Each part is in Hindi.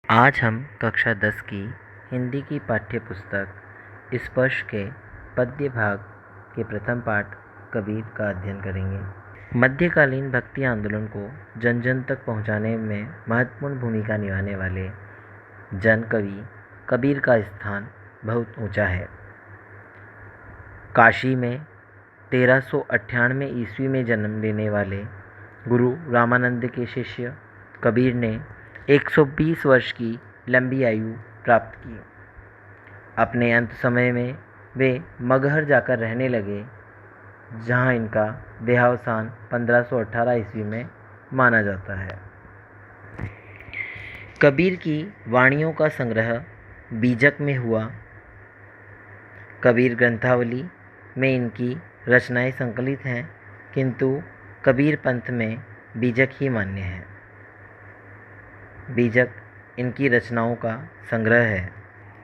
आज हम कक्षा 10 की हिंदी की पाठ्य पुस्तक स्पर्श के पद्य भाग के प्रथम पाठ कबीर का अध्ययन करेंगे। मध्यकालीन भक्ति आंदोलन को जन जन तक पहुंचाने में महत्वपूर्ण भूमिका निभाने वाले जन कवि कबीर का स्थान बहुत ऊंचा है। काशी में 1398 ईस्वी में जन्म लेने वाले गुरु रामानंद के शिष्य कबीर ने 120 वर्ष की लंबी आयु प्राप्त की। अपने अंत समय में वे मगहर जाकर रहने लगे, जहां इनका देहावसान 1518 ईस्वी में माना जाता है। कबीर की वाणियों का संग्रह बीजक में हुआ। कबीर ग्रंथावली में इनकी रचनाएं संकलित हैं, किंतु कबीर पंथ में बीजक ही मान्य है। बीजक इनकी रचनाओं का संग्रह है।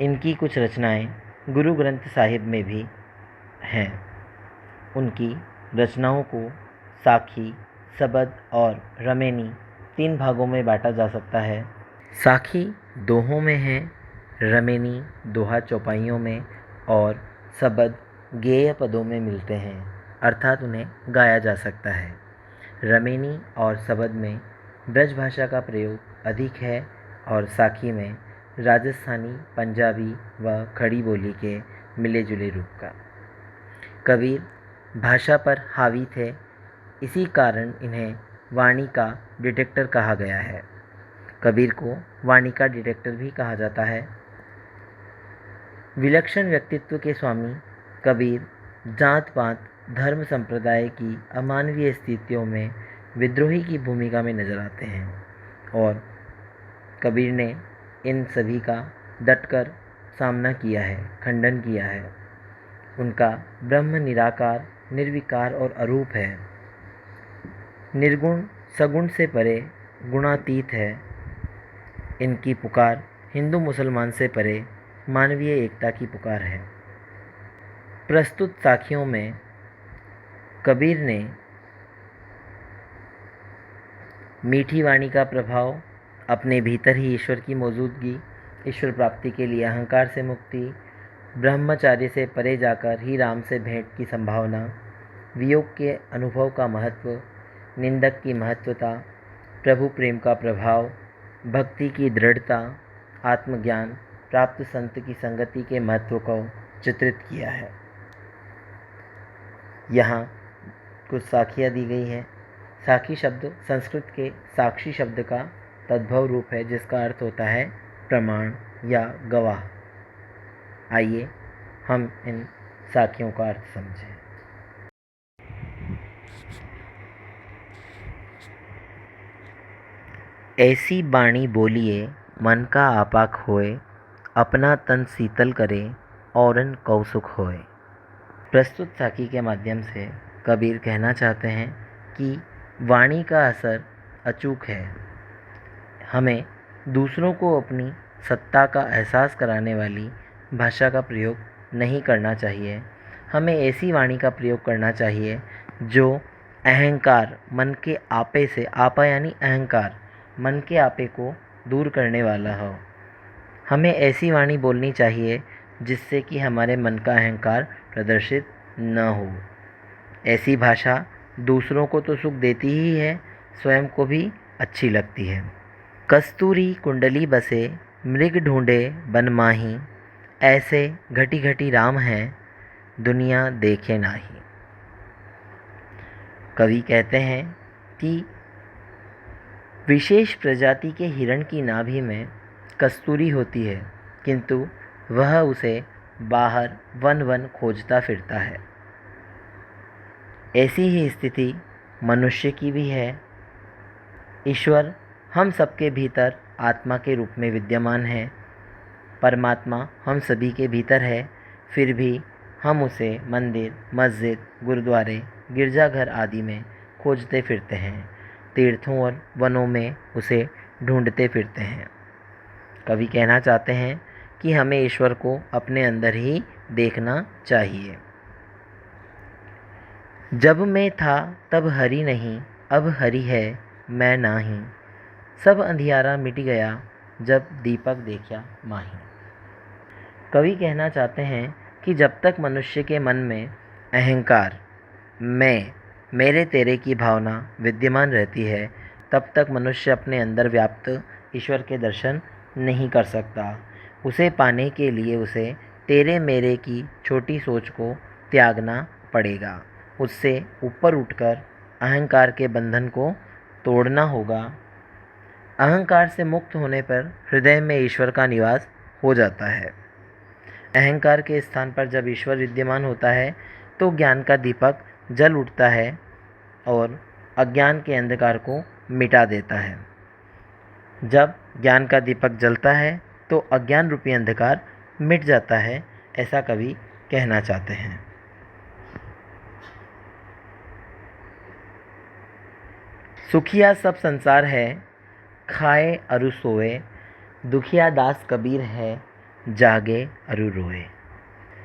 इनकी कुछ रचनाएं गुरु ग्रंथ साहिब में भी हैं। उनकी रचनाओं को साखी, सबद और रमेनी 3 भागों में बांटा जा सकता है। साखी दोहों में है, रमेनी दोहा चौपाइयों में और सबद गेय पदों में मिलते हैं, अर्थात उन्हें गाया जा सकता है। रमेनी और सबद में ब्रज भाषा का प्रयोग अधिक है और साखी में राजस्थानी, पंजाबी व खड़ी बोली के मिले जुले रूप का। कबीर भाषा पर हावी थे, इसी कारण इन्हें वाणी का डिटेक्टर कहा गया है। कबीर को वाणी का डिटेक्टर भी कहा जाता है। विलक्षण व्यक्तित्व के स्वामी कबीर जात पात, धर्म संप्रदाय की अमानवीय स्थितियों में विद्रोही की भूमिका में नजर आते हैं और कबीर ने इन सभी का डटकर सामना किया है, खंडन किया है। उनका ब्रह्म निराकार, निर्विकार और अरूप है। निर्गुण सगुण से परे गुणातीत है। इनकी पुकार हिंदू मुसलमान से परे मानवीय एकता की पुकार है। प्रस्तुत साखियों में कबीर ने मीठी वाणी का प्रभाव, अपने भीतर ही ईश्वर की मौजूदगी, ईश्वर प्राप्ति के लिए अहंकार से मुक्ति, ब्रह्मचार्य से परे जाकर ही राम से भेंट की संभावना, वियोग के अनुभव का महत्व, निंदक की महत्वता, प्रभु प्रेम का प्रभाव, भक्ति की दृढ़ता, आत्मज्ञान, प्राप्त संत की संगति के महत्व को चित्रित किया है। यहाँ कुछ साखियाँ दी गई हैं। साखी शब्द संस्कृत के साक्षी शब्द का तद्भव रूप है, जिसका अर्थ होता है प्रमाण या गवाह। आइए हम इन साखियों का अर्थ समझें। ऐसी बाणी बोलिए मन का आपा खोए, अपना तन शीतल करे औरन कौसुख होए। प्रस्तुत साखी के माध्यम से कबीर कहना चाहते हैं कि वाणी का असर अचूक है। हमें दूसरों को अपनी सत्ता का एहसास कराने वाली भाषा का प्रयोग नहीं करना चाहिए। हमें ऐसी वाणी का प्रयोग करना चाहिए जो अहंकार, मन के आपे से, आपा यानी अहंकार, मन के आपे को दूर करने वाला हो। हमें ऐसी वाणी बोलनी चाहिए जिससे कि हमारे मन का अहंकार प्रदर्शित न हो। ऐसी भाषा दूसरों को तो सुख देती ही है, स्वयं को भी अच्छी लगती है। कस्तूरी कुंडली बसे, मृग ढूंढे बन माही, ऐसे घटी घटी राम हैं, दुनिया देखे नाही। कवि कहते हैं कि विशेष प्रजाति के हिरण की नाभि में कस्तूरी होती है, किंतु वह उसे बाहर वन वन खोजता फिरता है। ऐसी ही स्थिति मनुष्य की भी है। ईश्वर हम सबके भीतर आत्मा के रूप में विद्यमान है। परमात्मा हम सभी के भीतर है, फिर भी हम उसे मंदिर, मस्जिद, गुरुद्वारे, गिरजाघर आदि में खोजते फिरते हैं, तीर्थों और वनों में उसे ढूंढते फिरते हैं। कवि कहना चाहते हैं कि हमें ईश्वर को अपने अंदर ही देखना चाहिए। जब मैं था तब हरि नहीं, अब हरि है मैं नाही। सब अंधियारा मिट गया, जब दीपक देखा माही। कवि कहना चाहते हैं कि जब तक मनुष्य के मन में अहंकार, मैं, मेरे तेरे की भावना विद्यमान रहती है, तब तक मनुष्य अपने अंदर व्याप्त ईश्वर के दर्शन नहीं कर सकता। उसे पाने के लिए उसे तेरे मेरे की छोटी सोच को त्यागना पड़ेगा। उससे ऊपर उठकर अहंकार के बंधन को तोड़ना होगा। अहंकार से मुक्त होने पर हृदय में ईश्वर का निवास हो जाता है। अहंकार के स्थान पर जब ईश्वर विद्यमान होता है तो ज्ञान का दीपक जल उठता है और अज्ञान के अंधकार को मिटा देता है। जब ज्ञान का दीपक जलता है तो अज्ञान रूपी अंधकार मिट जाता है, ऐसा कवि कहना चाहते हैं। सुखिया सब संसार है, खाए अरु सोए, दुखिया दास कबीर है, जागे अरु रोए।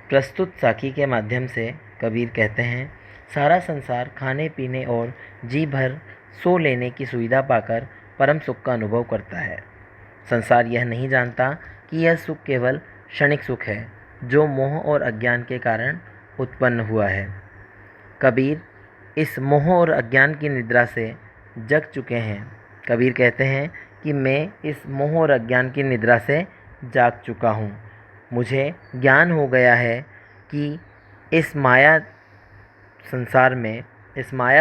प्रस्तुत साखी के माध्यम से कबीर कहते हैं, सारा संसार खाने पीने और जी भर सो लेने की सुविधा पाकर परम सुख का अनुभव करता है। संसार यह नहीं जानता कि यह सुख केवल क्षणिक सुख है, जो मोह और अज्ञान के कारण उत्पन्न हुआ है। कबीर इस मोह और अज्ञान की निद्रा से जग चुके हैं। कबीर कहते हैं कि मैं इस मोह और अज्ञान की निद्रा से जाग चुका हूँ। मुझे ज्ञान हो गया है कि इस माया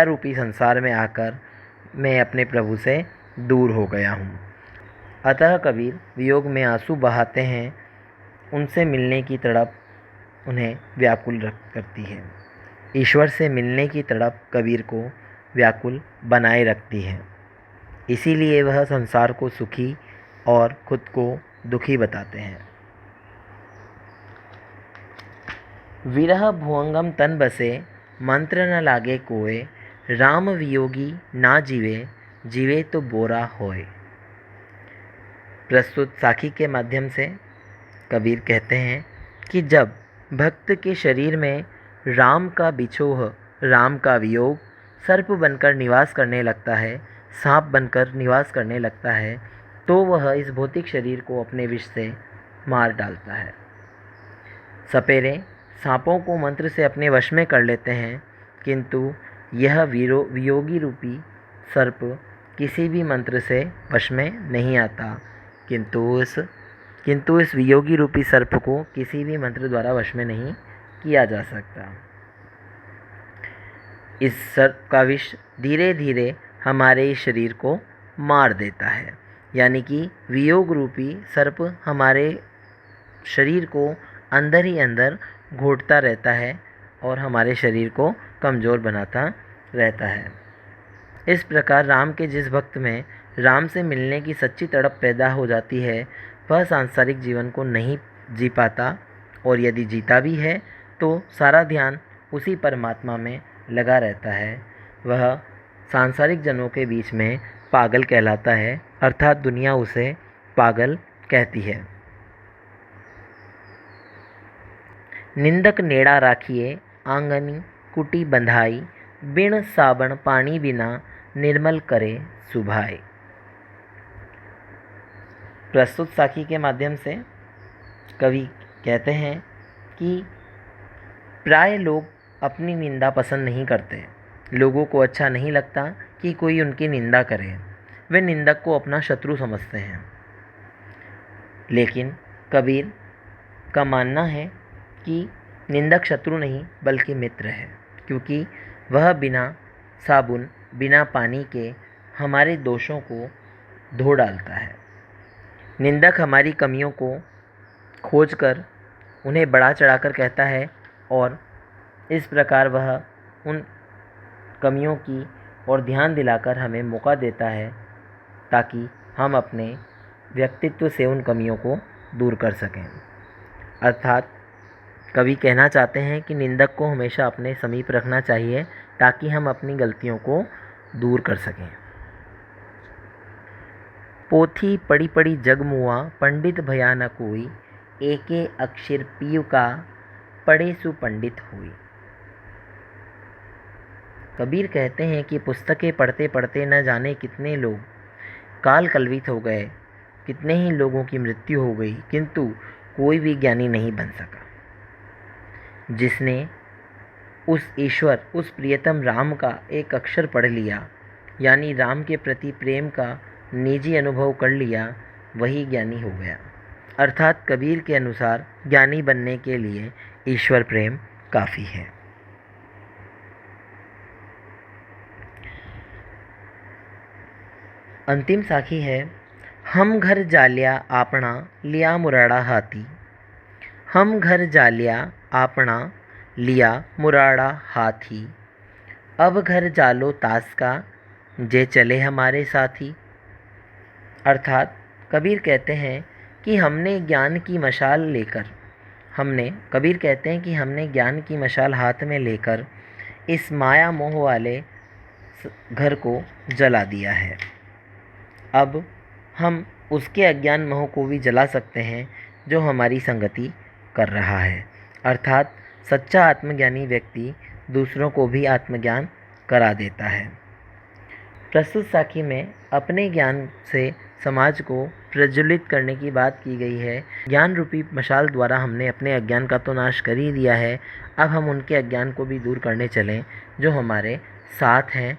रूपी संसार में आकर मैं अपने प्रभु से दूर हो गया हूँ। अतः कबीर वियोग में आंसू बहाते हैं। उनसे मिलने की तड़प उन्हें व्याकुल करती है। ईश्वर से मिलने की तड़प कबीर को व्याकुल बनाए रखती है। इसीलिए वह संसार को सुखी और खुद को दुखी बताते हैं। विरह भुवंगम तन बसे, मंत्र न लागे कोय, राम वियोगी ना जीवे, जीवे तो बोरा होए। प्रस्तुत साखी के माध्यम से कबीर कहते हैं कि जब भक्त के शरीर में राम का बिछोह, राम का वियोग सर्प बनकर निवास करने लगता है, सांप बनकर निवास करने लगता है, तो वह इस भौतिक शरीर को अपने विष से मार डालता है। सपेरे सांपों को मंत्र से अपने वश में कर लेते हैं, किंतु यह वियोगी रूपी सर्प किसी भी मंत्र से वश में नहीं आता। किंतु इस वियोगी रूपी सर्प को किसी भी मंत्र द्वारा वश में नहीं किया जा सकता। इस सर्प का विष धीरे धीरे हमारे शरीर को मार देता है, यानी कि वियोग रूपी सर्प हमारे शरीर को अंदर ही अंदर घोंटता रहता है और हमारे शरीर को कमज़ोर बनाता रहता है। इस प्रकार राम के जिस भक्त में राम से मिलने की सच्ची तड़प पैदा हो जाती है, वह सांसारिक जीवन को नहीं जी पाता, और यदि जीता भी है तो सारा ध्यान उसी परमात्मा में लगा रहता है। वह सांसारिक जनों के बीच में पागल कहलाता है, अर्थात दुनिया उसे पागल कहती है। निंदक नेड़ा राखिए, आंगनी कुटी बंधाई, बिन साबण पानी बिना, निर्मल करे सुभाए। प्रस्तुत साखी के माध्यम से कवि कहते हैं कि प्राय लोग अपनी निंदा पसंद नहीं करते। लोगों को अच्छा नहीं लगता कि कोई उनकी निंदा करे। वे निंदक को अपना शत्रु समझते हैं। लेकिन कबीर का मानना है कि निंदक शत्रु नहीं बल्कि मित्र है, क्योंकि वह बिना साबुन बिना पानी के हमारे दोषों को धो डालता है। निंदक हमारी कमियों को खोजकर उन्हें बढ़ा चढ़ाकर कहता है, और इस प्रकार वह उन कमियों की और ध्यान दिलाकर हमें मौका देता है ताकि हम अपने व्यक्तित्व से उन कमियों को दूर कर सकें। अर्थात कवि कहना चाहते हैं कि निंदक को हमेशा अपने समीप रखना चाहिए ताकि हम अपनी गलतियों को दूर कर सकें। पोथी पड़ी पड़ी जग मुआ, पंडित भया न कोई, एके अक्षर पीयु का, पढ़े सु पंडित हुई। कबीर कहते हैं कि पुस्तकें पढ़ते पढ़ते न जाने कितने लोग काल कलवित हो गए, कितने ही लोगों की मृत्यु हो गई, किंतु कोई भी ज्ञानी नहीं बन सका। जिसने उस ईश्वर, उस प्रियतम राम का एक अक्षर पढ़ लिया, यानी राम के प्रति प्रेम का निजी अनुभव कर लिया, वही ज्ञानी हो गया। अर्थात कबीर के अनुसार ज्ञानी बनने के लिए ईश्वर प्रेम काफ़ी है। अंतिम साखी है, हम घर जालिया आपना लिया मुराड़ा हाथी। हम घर जालिया आपना लिया मुराड़ा हाथी, अब घर जालो तास का जे चले हमारे साथी। अर्थात कबीर कहते हैं कि कबीर कहते हैं कि हमने ज्ञान की मशाल हाथ में लेकर इस माया मोह वाले घर को जला दिया है। अब हम उसके अज्ञान मोह को भी जला सकते हैं जो हमारी संगति कर रहा है। अर्थात सच्चा आत्मज्ञानी व्यक्ति दूसरों को भी आत्मज्ञान करा देता है। प्रस्तुत साखी में अपने ज्ञान से समाज को प्रज्वलित करने की बात की गई है। ज्ञान रूपी मशाल द्वारा हमने अपने अज्ञान का तो नाश कर ही दिया है, अब हम उनके अज्ञान को भी दूर करने चलें जो हमारे साथ हैं